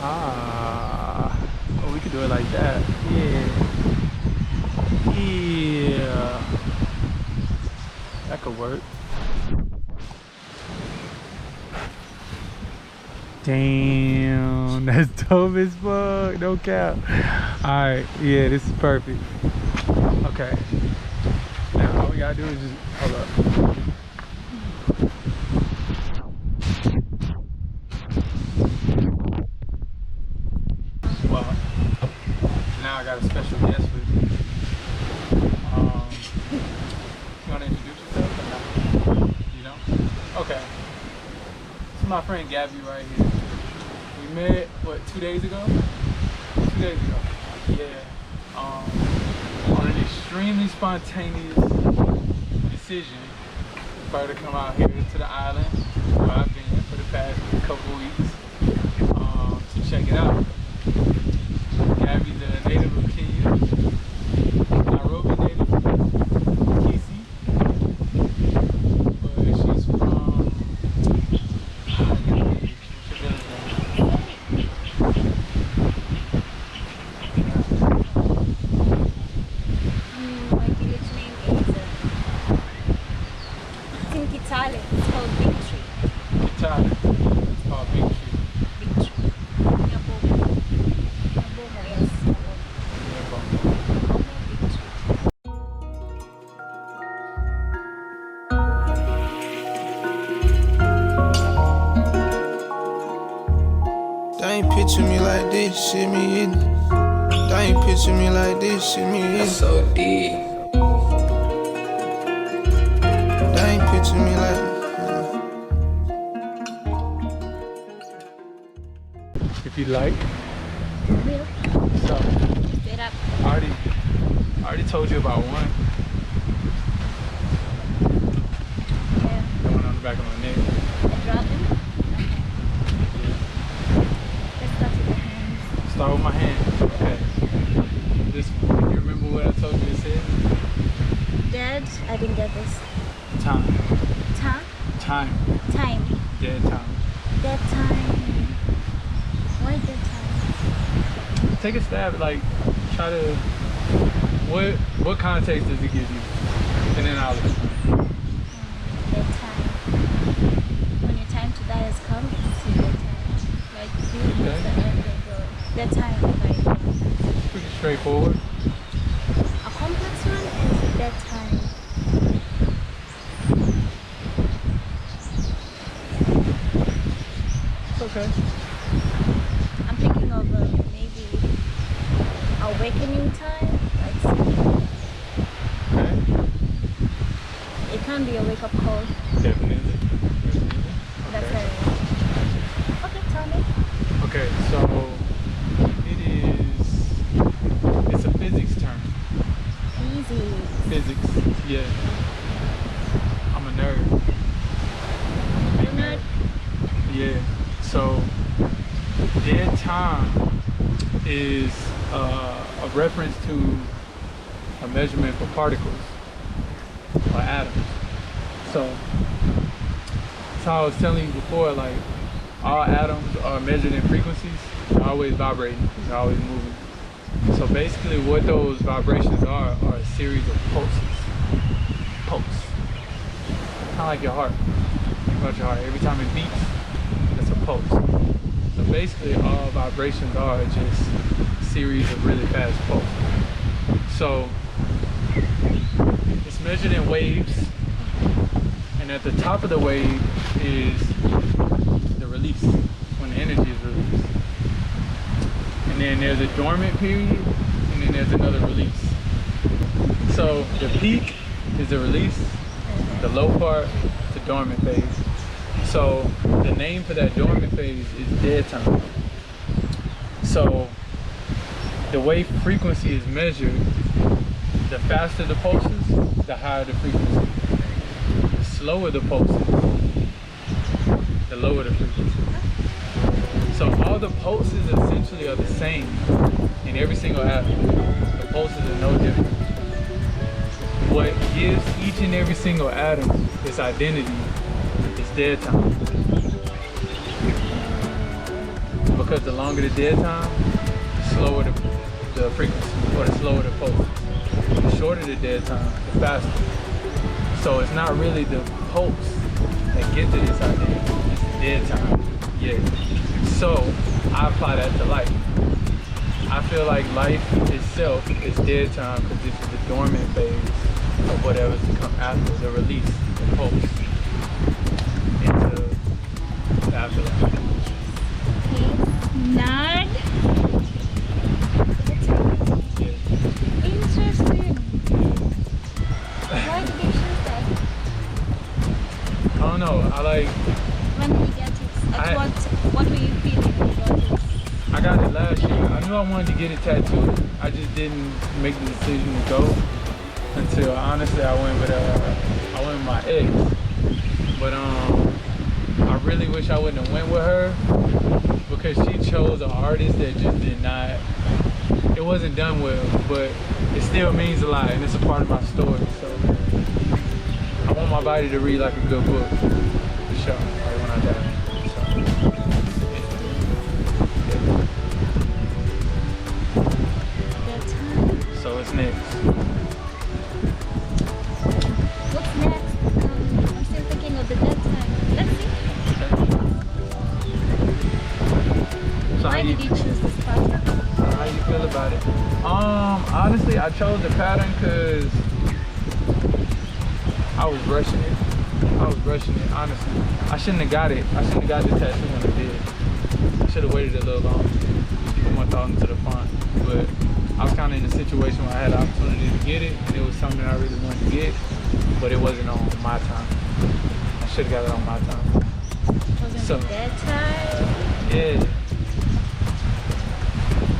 Ah, oh, we could do it like that. Yeah. Yeah. That could work. Damn, that's dope as fuck. No cap. Alright, yeah, this is perfect. Okay. Now all we gotta do is just hold up. Well, now I got a special guest with me. You wanna introduce yourself or not? You know? Okay. This is my friend Gabby right here. We met, what, 2 days ago? 2 days ago. Yeah. On an extremely spontaneous decision for her to come out here to the island where I've been for the past couple of weeks to check it out. Gabby's a native of Kenya, Nairobi native, Kisi, but she's from It's called Big Tree. Italian. It's called Big Tree. Big Tree. Nabomo. Nabomo, yes. Nabomo. Big Tree. They ain't picture me like this, shit me either. They ain't picture me like this, shit me either. So deep. They ain't picture me like. If you like. Milk. So, Straight up. I already told you about one. Yeah. The one on the back of my neck. The dragon. Okay. Yeah. Let's start with the hands. Start with my hand. Okay. This one. You remember what I told you it said? Dad, I didn't get this. Time. Time? Time. Time. Dead time. That time. Why that time? Take a stab. Like, try to. What context does it give you? And then I'll explain. That time. When your time to die has come, it's your time. Like, you Okay. the end of that time. Like, Pretty straightforward. a complex one is that time. It's okay. I'm thinking of maybe awakening time. Like, Okay. it can be a wake-up call. Definitely. That's Okay. okay, tell me. Okay, so it's a physics term. Easy. Physics, yeah. I'm a nerd. Big nerd. Yeah. So dead time is a reference to a measurement for particles or atoms. So that's how I was telling you before, like all atoms are measured in frequencies. They're always vibrating, they're always moving. So basically what those vibrations are a series of pulses. Pulse. Kind of like your heart. Think about your heart. Every time it beats, that's a pulse. So basically all vibrations are just a series of really fast pulses. So it's measured in waves, and at the top of the wave is the release, when the energy is released. And then there's a dormant period, and then there's another release. So the peak is the release, the low part is the dormant phase. So the name for that dormant phase is dead time. So the way frequency is measured, the faster the pulses, the higher the frequency. The slower the pulses, the lower the frequency. So all the pulses essentially are the same in every single atom. The pulses are no different. What gives each and every single atom its identity is dead time. because the longer the dead time, the slower the frequency, or the slower the pulse. The shorter the dead time, the faster. So it's not really the pulse that gets to this idea, it's the dead time. Yeah. So I apply that to life. I feel like life itself is dead time because this is the dormant phase of whatever's to come after the release, the pulse into the afterlife. Nod. Yeah. Interesting. Why did you choose that? I don't know. I like. When did you get it? What were you feeling when you got it? I got it last year. I knew I wanted to get it tattooed. I just didn't make the decision to go until honestly I went with my ex. But I really wish I wouldn't have went with her because she chose an artist that just did not. It wasn't done well, but it still means a lot and it's a part of my story. So I want my body to read like a good book, for sure. Like when I die. So what's next? What's next? I'm still thinking of the dead time. Let's see. Okay. So Why did you choose this pattern? So how you feel about it? Honestly, I chose the pattern because I was rushing it. Honestly, I shouldn't have got it. I shouldn't have got the tattoo when I did. I should have waited a little longer, put my thought into the font, but. I was kind of in a situation where I had the opportunity to get it, and it was something I really wanted to get, but it wasn't on my time. I should have got it on my time. Wasn't it that time? Yeah.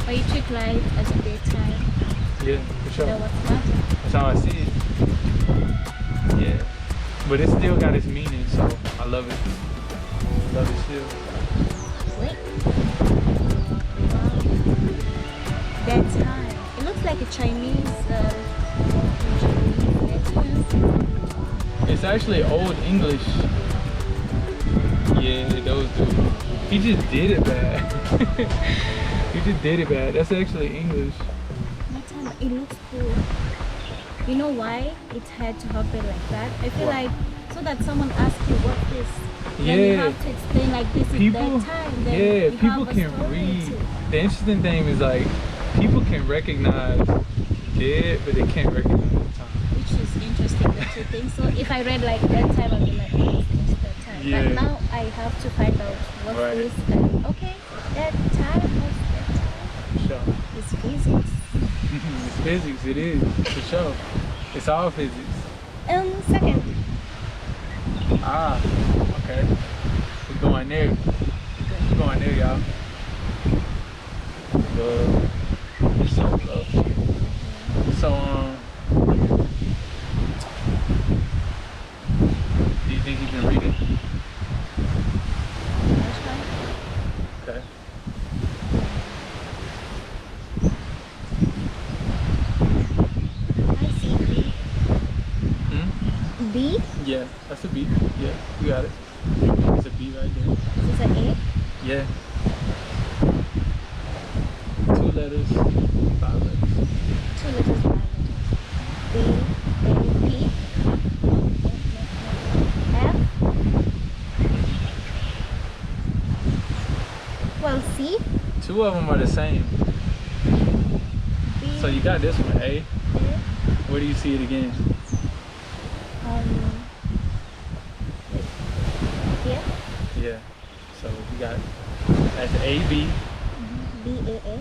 Or you treat life as a daytime? Yeah, for sure. That what's matter? That's how I see it. Yeah. But it still got its meaning, so I love it. Love it still. Wait. That time. It looks like a Chinese It's actually Old English. Yeah, those two. He just did it bad. He just did it bad. That's actually English. It looks cool. You know why it had to happen like that? I feel like so that someone asks you what this, then you have to explain like this is that time. Then you people have a can story read. to- The interesting thing is like people can recognize dead, but they can't recognize the time. Which is interesting that you think so. If I read like that time, I'd be like, oh, it's that time. Yeah. But now I have to find out what's Right. this and okay, that time, what's that time? For sure. It's physics. It's physics, it is, for sure. It's all physics. Second. Ah, okay. We're going there. We're going there, y'all. Love. So love. So, do you think you can read it? Okay. I see B. Hmm? B? Yeah, that's a B. Yeah, you got it. It's a B right there. Is this an A? Yeah. 2 letters, 5 letters. 2 letters, 5 letters. B, A, P. F. Well, C. 2 of them are the same. B. So you got this one, A. A. Where do you see it again? Here. Yeah. So you got that's A, B. B, A, A.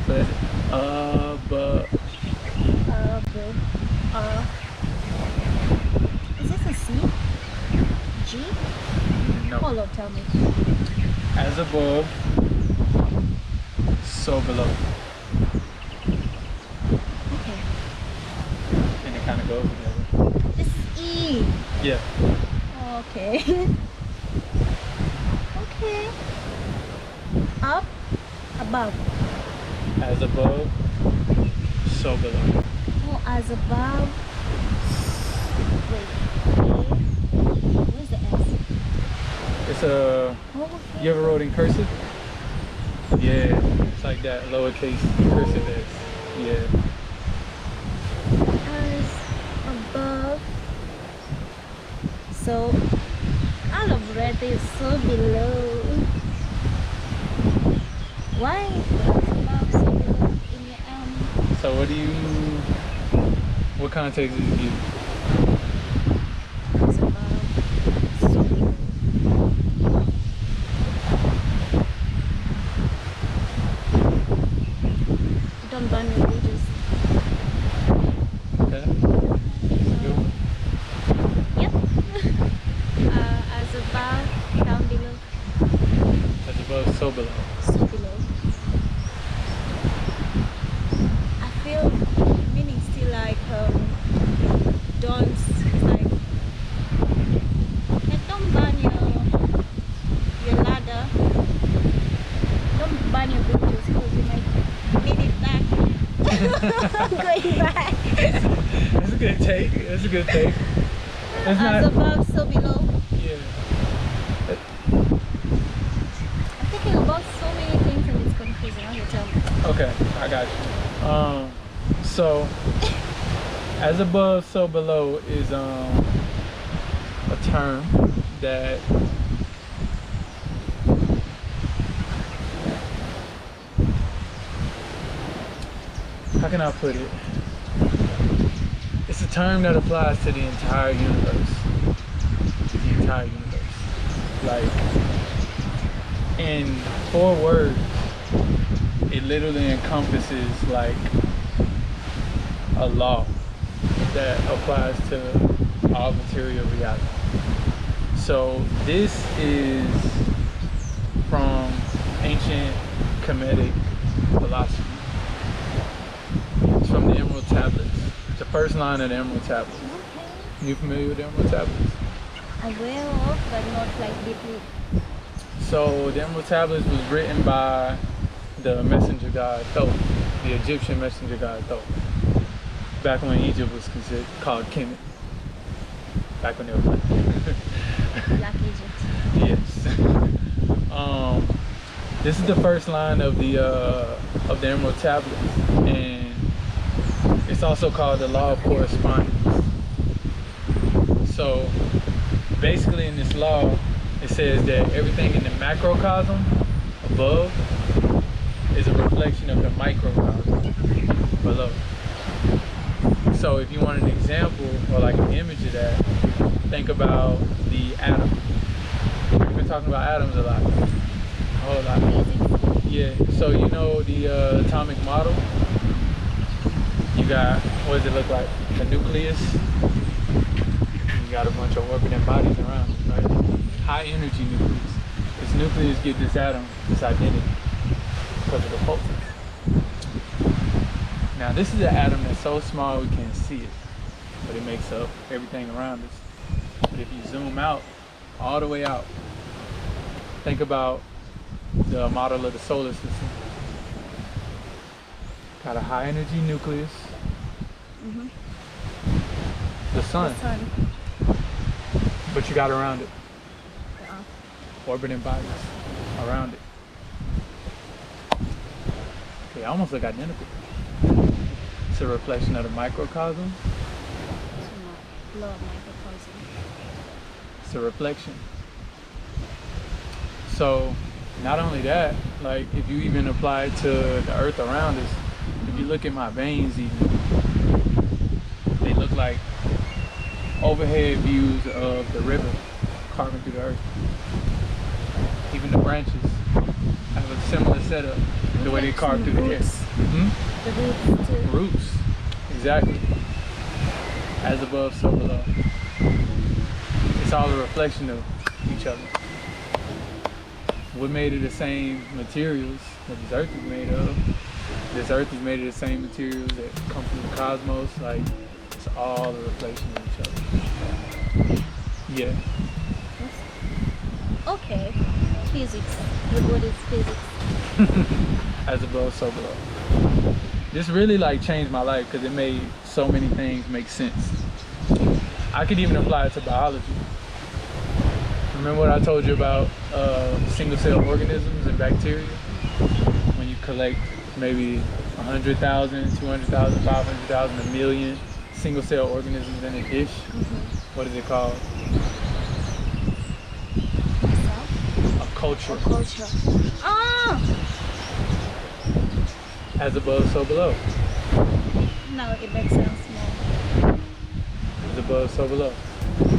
So that's B. Is this a C? G? no. Hold on, tell me. As above, so below. Okay. And it kind of goes together. This is E. Yeah. Okay. Okay. Up, above. As above, so below. Oh, as above. Wait. A. Where's the S? It's a. Oh, You ever wrote in cursive? Yeah, it's like that lowercase cursive S. Yeah. As above. So all of red is so below. Why as above so below in your So what context did you give? as above so below. Don't burn your bridges. Okay. Good. Yep. As above, down below, As above, so below. so below. I feel meaning still like don't like don't burn your ladder. Don't burn your bridges because you might need it back. Going back. That's a good take. That's a good take. It's As not. above, so below. Yeah. I'm thinking about so many things and it's confusing. How you tell me? Okay, I got you. So as above, so below is a term that how can I put it? It's a term that applies to the entire universe. The entire universe. Like in 4 words, it literally encompasses like a law that applies to all material reality. So this is from ancient Kemetic philosophy. It's from the Emerald Tablets. It's the first line of the Emerald Tablets. You familiar with the Emerald Tablets? Aware of, but not like deeply. So the Emerald Tablets was written by the messenger god Thoth, the Egyptian messenger god Thoth. Back when Egypt was called Kemet. Back when they were black. Black Egypt. Yes. This is the first line of the Emerald Tablets, and it's also called the Law of Correspondence. So basically in this law, it says that everything in the macrocosm above is a reflection of the microcosm below. So if you want an example or like an image of that, think about the atom. We've been talking about atoms a lot. A whole lot. Yeah, so you know the atomic model? You got, what does it look like? The nucleus. You got a bunch of orbiting bodies around it, right? High energy nucleus. This nucleus gives this atom this identity because of the pulses. Now this is an atom that's so small we can't see it, but it makes up everything around us. But if you zoom out, all the way out, think about the model of the solar system. Got a high energy nucleus. Mm-hmm. The sun. The sun. But you got around it. Yeah. Orbiting bodies around it. They almost look identical. It's a reflection of the microcosm. Low microcosm. It's a reflection. So not only that, like if you even apply it to the earth around us, if you look at my veins even, they look like overhead views of the river carving through the earth. Even the branches have a similar setup, the way they carve through the air. The roots too. Roots, exactly. As above, so below. It's all a reflection of each other. We're made of the same materials that this earth is made of. This earth is made of the same materials that come from the cosmos. Like, it's all a reflection of each other. Yeah. Okay. Physics. Your word is physics. As above, so below. This really like changed my life because it made so many things make sense. I could even apply it to biology. Remember what I told you about single cell organisms and bacteria? when you collect maybe 100,000, 200,000, 500,000, a million single cell organisms in a dish. What is it called? A culture. Oh! As above, so below. No, it makes sense more. As above, so below.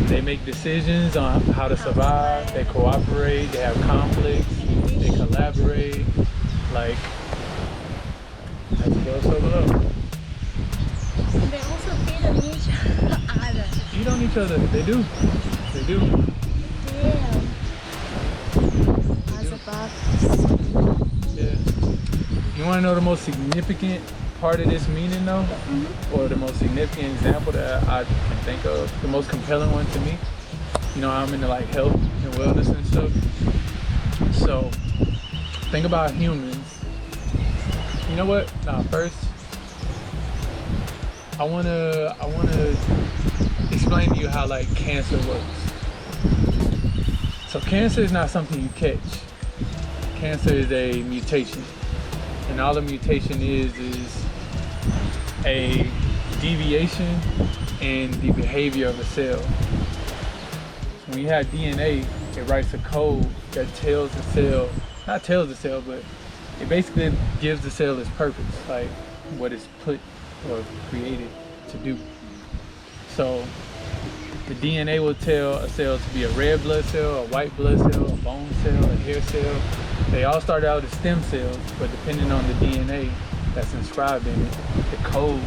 They make decisions on how to survive. They cooperate. They have conflicts. They collaborate. Like, as above, so below. They also feed on each other. Feed on each other. They do. They do. Damn. As above. Yeah. You want to know the most significant part of this meaning, though? Or the most significant example that I can think of? The most compelling one to me? You know, I'm into like health and wellness and stuff. So, think about humans. You know what? Nah, first, I wanna explain to you how like cancer works. So cancer is not something you catch. Cancer is a mutation. And all a mutation is a deviation in the behavior of a cell. When you have DNA, it writes a code that tells the cell, not tells the cell, but it basically gives the cell its purpose, like what it's put or created to do. So the DNA will tell a cell to be a red blood cell, a white blood cell, a bone cell, a hair cell. They all start out as stem cells, but depending on the DNA that's inscribed in it, the code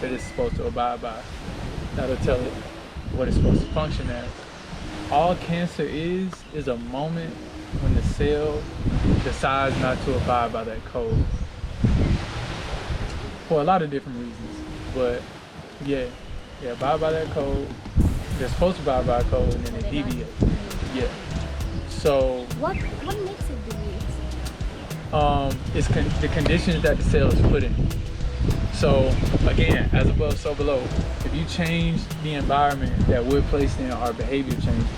that it's supposed to abide by, that'll tell it what it's supposed to function as. All cancer is a moment when the cell decides not to abide by that code. For a lot of different reasons, but yeah, abide by that code. They're supposed to abide by a code and then they deviate. Yeah. So what makes it deviate? It's the conditions that the cell is put in. So again, as above, so below. If you change the environment that we're placed in, our behavior changes.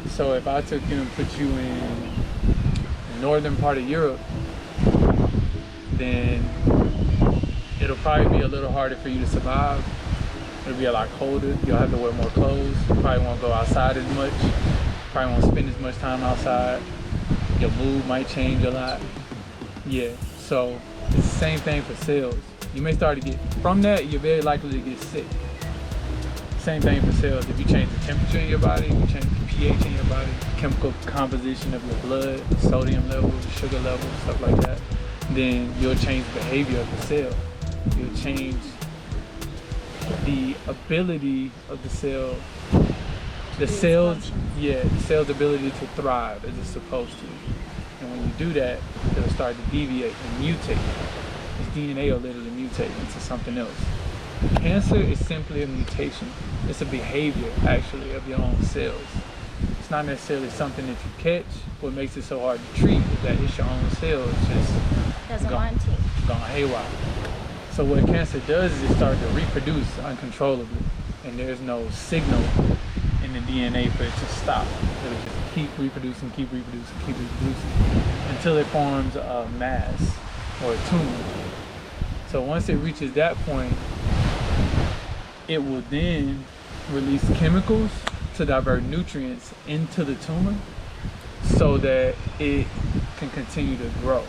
So if I took you and put you in the northern part of Europe, then it'll probably be a little harder for you to survive. It'll be a lot colder. You'll have to wear more clothes. You probably won't go outside as much. Probably won't spend as much time outside. Your mood might change a lot. Yeah, so it's the same thing for cells. You may start to get, from that, you're very likely to get sick. Same thing for cells. If you change the temperature in your body, you change the pH in your body, chemical composition of your blood, sodium levels, sugar levels, stuff like that, then you'll change the behavior of the cell. You'll change the ability of the cell, the cell's ability to thrive as it's supposed to. And when you do that, it'll start to deviate and mutate. Its DNA will literally mutate into something else. Cancer is simply a mutation. It's a behavior, actually, of your own cells. It's not necessarily something that you catch. What makes it so hard to treat is that it's your own cells just gone haywire. So what cancer does is it starts to reproduce uncontrollably, and there's no signal in the DNA for it to stop. It'll just keep reproducing until it forms a mass or a tumor. So once it reaches that point, it will then release chemicals to divert nutrients into the tumor so that it can continue to grow.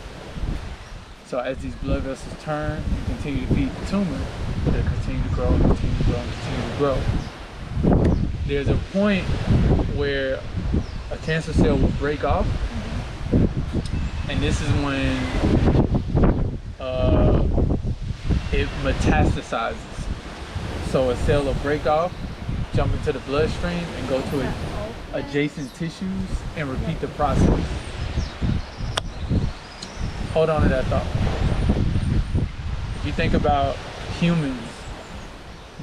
So as these blood vessels turn and continue to feed the tumor, they'll continue to grow and continue to grow and continue to grow. There's a point where a cancer cell will break off, and this is when it metastasizes. So a cell will break off, jump into the bloodstream, and go to adjacent tissues and repeat the process. Hold on to that thought. If you think about humans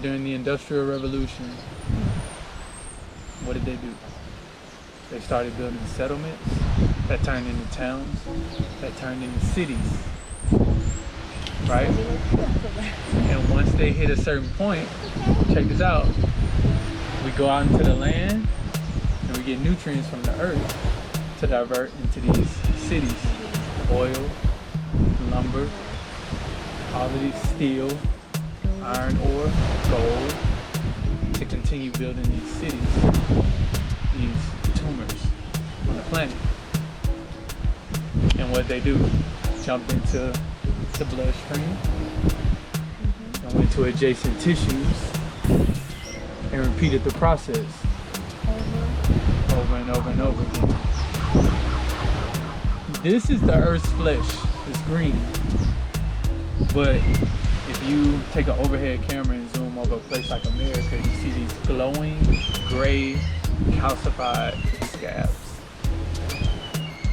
during the Industrial Revolution, what did they do? They started building settlements that turned into towns, that turned into cities, right? And once they hit a certain point, check this out, we go out into the land and we get nutrients from the earth to divert into these cities. oil, lumber, all of these steel, iron ore, gold, to continue building these cities, these tumors on the planet. And what they do, jump into the bloodstream, go into adjacent tissues, and repeated the process over and over and over again. This is the Earth's flesh. It's green. But if you take an overhead camera and zoom over a place like America, you see these glowing, gray, calcified scabs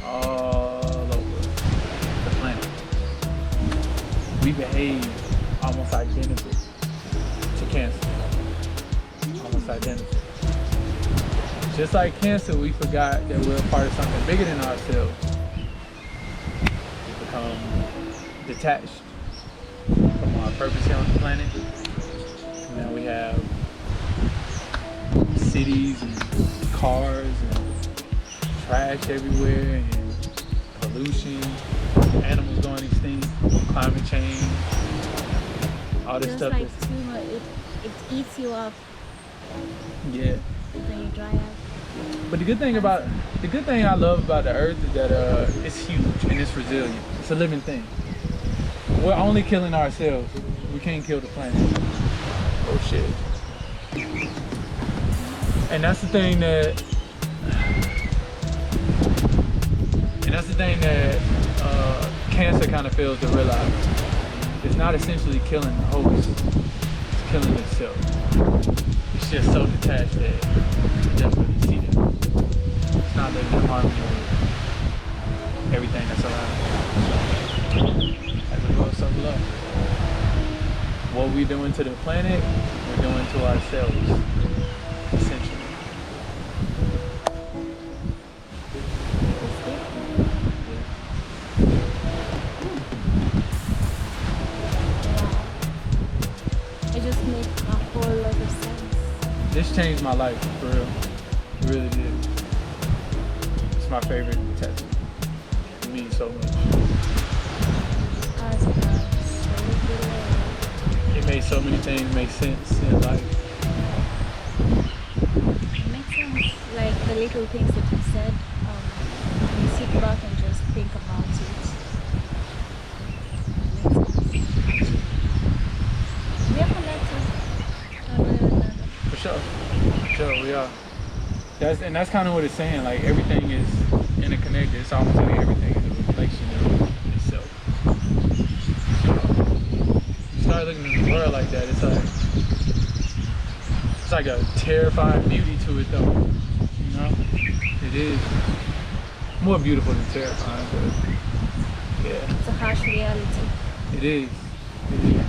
all over the planet. We behave almost identical to cancer. Almost identical. Just like cancer, we forgot that we're a part of something bigger than ourselves. We become detached from our purpose here on the planet. And now we have cities and cars and trash everywhere and pollution, animals going extinct, climate change, all this stuff. Like tumor, it eats you up. Yeah. Then you dry out. But the good thing I love about the Earth is that it's huge and it's resilient. It's a living thing. We're only killing ourselves. We can't kill the planet. Oh shit. And that's the thing that cancer kind of fails to realize. It's not essentially killing the host. It's killing itself. It's just so detached that it doesn't really see them. It's not living in harmony with everything that's around it. As it goes so low. What we're doing to the planet, we're doing to ourselves, essentially. It just makes a whole lot of sense. This changed my life, for real. It really did. It's my favorite tattoo. It means so much. It made so many things make sense in life. It makes sense. Like the little things that you said, you sit back and just think about it. We are connected. For sure, we are. That's kind of what it's saying. Like everything is interconnected. It's almost like everything is a reflection of itself. You start looking at the world like that. It's like a terrifying beauty to it, though. You know, it is more beautiful than terrifying, but yeah. It's a harsh reality. It is. It is.